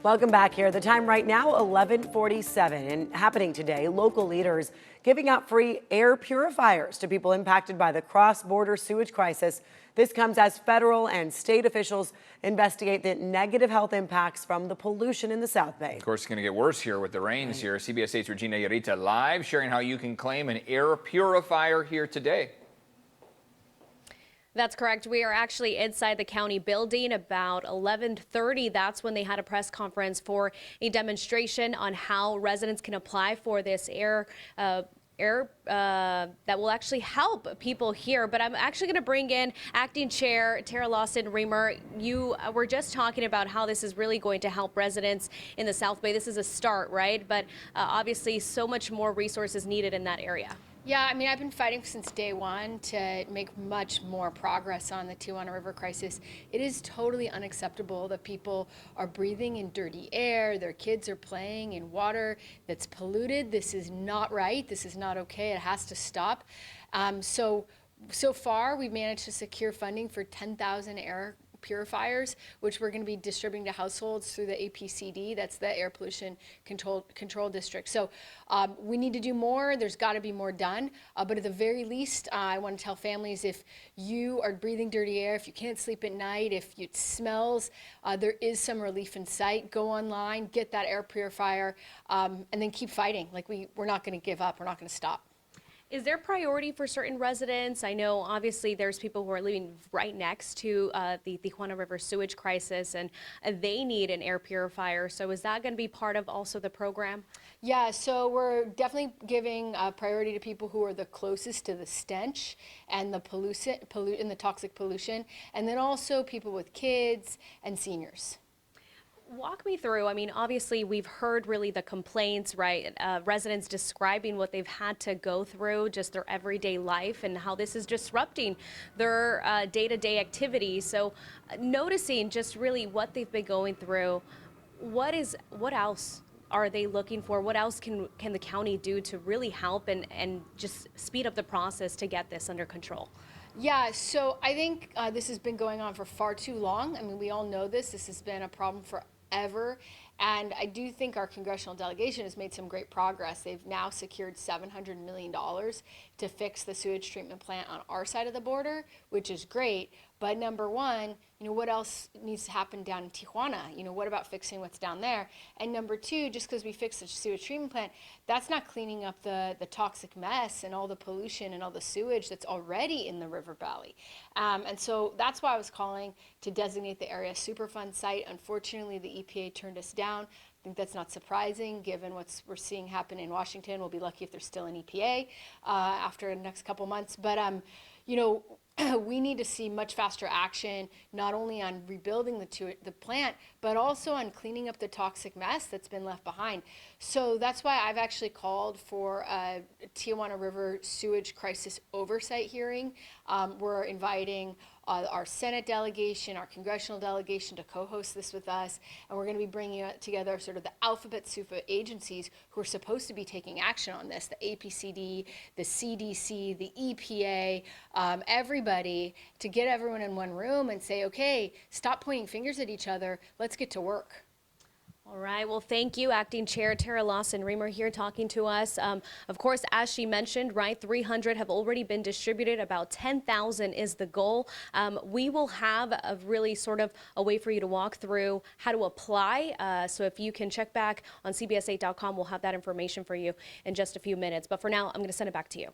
Welcome back here. The time right now, 11:47, and happening today, local leaders giving out free air purifiers to people impacted by the cross-border sewage crisis. This comes as federal and state officials investigate the negative health impacts from the pollution in the South Bay. Of course, it's going to get worse here with the rains here. CBS 8's Regina Yarita live, sharing how you can claim an air purifier here today. That's correct. We are actually inside the county building about 11:30. That's when they had a press conference for a demonstration on how residents can apply for this air that will actually help people here. But I'm actually going to bring in Acting Chair Tara Lawson-Remer. You were just talking about how this is really going to help residents in the South Bay. This is a start, right? But obviously so much more resources needed in that area. Yeah, I mean, I've been fighting since day one to make much more progress on the Tijuana River crisis. It is totally unacceptable that people are breathing in dirty air, their kids are playing in water that's polluted. This is not right. This is not okay. It has to stop. So far, we've managed to secure funding for 10,000 air purifiers, which we're going to be distributing to households through the APCD. That's the Air Pollution Control District. So we need to do more. There's got to be more done. But at the very least, I want to tell families, if you are breathing dirty air, if you can't sleep at night, if it smells, there is some relief in sight. Go online, get that air purifier, and then keep fighting. Like we're not going to give up. We're not going to stop. Is there priority for certain residents? I know obviously there's people who are living right next to the Tijuana River sewage crisis, and they need an air purifier. So is that going to be part of also the program? Yeah, so we're definitely giving priority to people who are the closest to the stench and the the toxic pollution, and then also people with kids and seniors. Walk me through, I mean, obviously we've heard really the complaints, right? Residents describing what they've had to go through, just their everyday life, and how this is disrupting their day-to-day activities. So noticing just really what they've been going through, what else are they looking for? What else can the county do to really help and just speed up the process to get this under control? Yeah, so I think this has been going on for far too long. I mean, we all know this. This has been a problem forever. And I do think our congressional delegation has made some great progress. They've now secured $700 million to fix the sewage treatment plant on our side of the border, which is great. But number one, what else needs to happen down in Tijuana? What about fixing what's down there? And number two, just because we fixed the sewage treatment plant, that's not cleaning up the toxic mess and all the pollution and all the sewage that's already in the river valley. And so that's why I was calling to designate the area a Superfund site. Unfortunately, the EPA turned us down. I think that's not surprising given what we're seeing happen in Washington. We'll be lucky if there's still an EPA after the next couple months. But we need to see much faster action, not only on rebuilding the plant, but also on cleaning up the toxic mess that's been left behind. So that's why I've actually called for a Tijuana River sewage crisis oversight hearing. We're inviting our Senate delegation, our congressional delegation to co-host this with us, and we're going to be bringing together sort of the alphabet soup of agencies who are supposed to be taking action on this, the APCD, the CDC, the EPA, everybody, to get everyone in one room and say, okay, stop pointing fingers at each other, let's get to work. All right. Well, thank you, Acting Chair Tara Lawson-Remer here talking to us. Of course, as she mentioned, right, 300 have already been distributed. About 10,000 is the goal. We will have a really sort of a way for you to walk through how to apply. So if you can check back on CBS8.com, we'll have that information for you in just a few minutes. But for now, I'm going to send it back to you.